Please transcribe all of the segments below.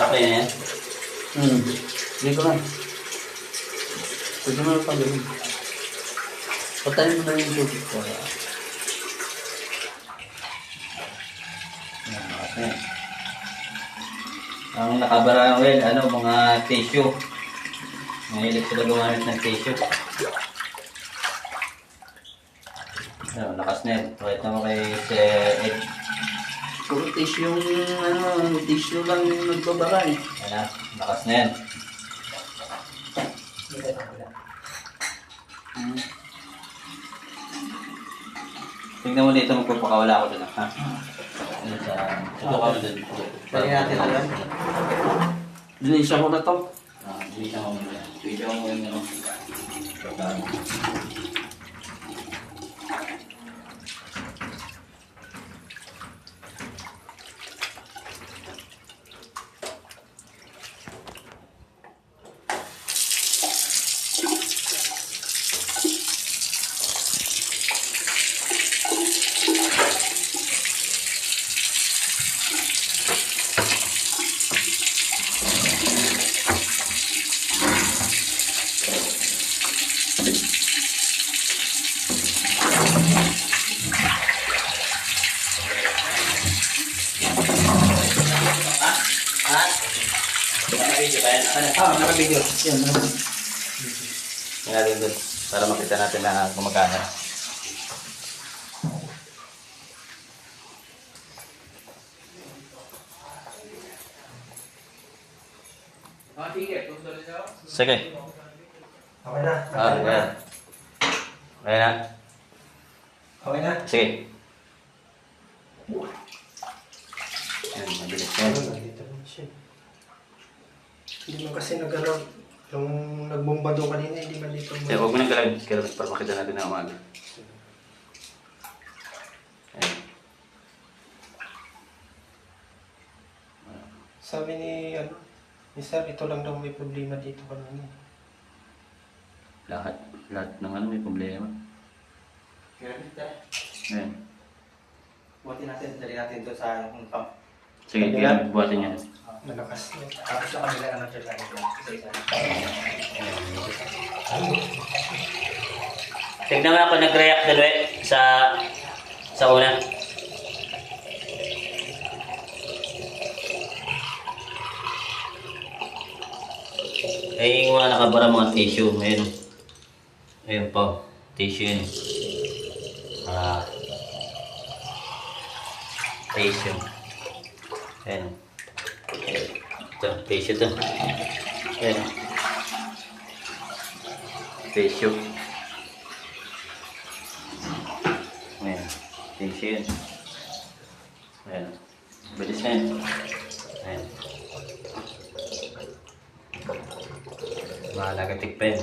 Tapay na yan. Hindi ko na. Pwede mo na pag-gawin. Patayin mo na yung tubig ko. Ayan. Ang nakabara well, mga tissue. Mahilig sila gumamit ng tissue. Lakas na yan. Pakita mo kay Ed. Puro tissue yung tissue lang yung nagbabara eh. Ayan, lakas na yan. Tingnan mo dito, magpapakawala ako dun. Ha? Ito ka mo dun. Pwede natin na yan. Dinisya ko na to. Dinisya mo muna. Dinisya mo muna. Nakabidyo ba yan? Nakabidyo. Yan, nakabidyo. Yan natin dun. Para makita natin na gumagana. Sige. Okay na. Ayan. Ayan na. Okay na. Sige. Ayan, mabilis yan. Dito naman siya. Hindi mo kasi nag-ano, yung nagbomba doon kanina, hindi man dito. Kaya huwag mo nang galawin para makita natin na umaga. Ayan. Sabi ni sir, ito lang daw may problema dito kanina. Lahat ng may problema. Ayan. Buhatin natin, dali natin ito sa pump. Sige, gamit buhatin yan. Malakas na. Tapos sa kabila check natin ito. Isa-isa. Tignan mo ako nag-react dalawa sa una. Ay, yung mga nakabara mga tissue. Ayun. Ayun po. Tissue yun. Tissue. Ayun. Ito, tissue to. Ayun. Tissue. Ayan. Tissue yun. Ayan. Bilis na yun. Ayan. Malagatik pa yun.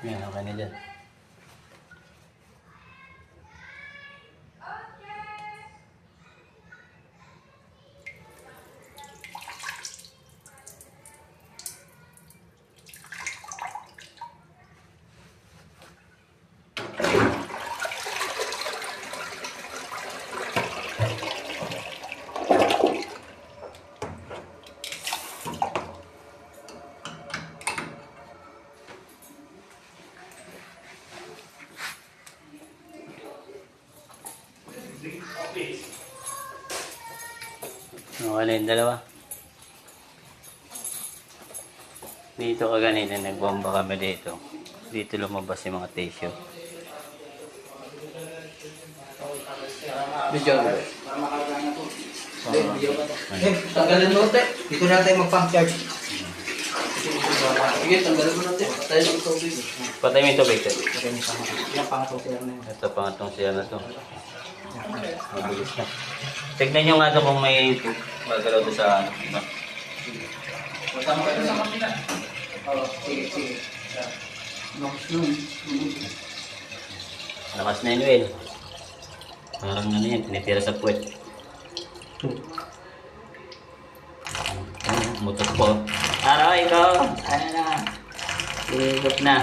Yan, okay na dyan. Okay na yung dalawa. Dito ka ganito, nagbomba kami dito. Dito lumabas yung mga tissue. Video ba? Tanggalin mo natin. Dito na tayo mag-pump-charge. Sige, tanggalin mo natin. Tayo ng tubig. Patay mo yung tubig. Ted. Yung pangatong sila na yun. Ito pangatong siya na to. Mabilis na. Tignan nyo nga ito kung may magalaw doon sa ano. Masama ka na. Oo, sige, sige. Lakas na yun. Lakas na yun, Will. Parang ano yan, tinitira sa puwet. Mutot po. Araw, ikaw. Ano na? Ikot na.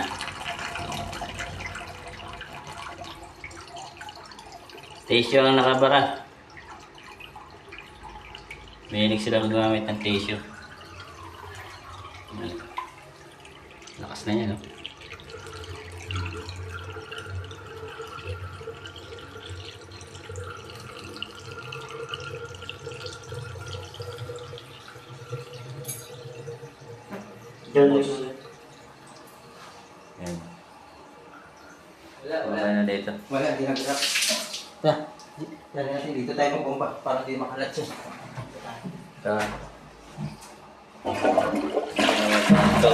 Tissue ang nakabara. Mahilig sila gumamit ng tissue. Ayan. Lakas na yan, no? Diyan Ayan. Wala, Wala na dito. Wala, hindi nag-grab. Dali natin, dito tayo mag-bomba para di makalat siya. Ito. Ito.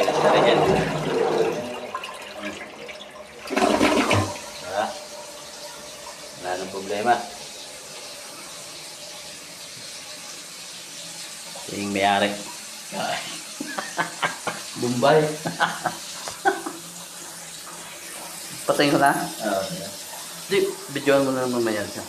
Ito na yan. Wala nang problema. Ito yung may-ari. Bombay. Patay ko na? Oo. Di, videoan mo na mamaya siya.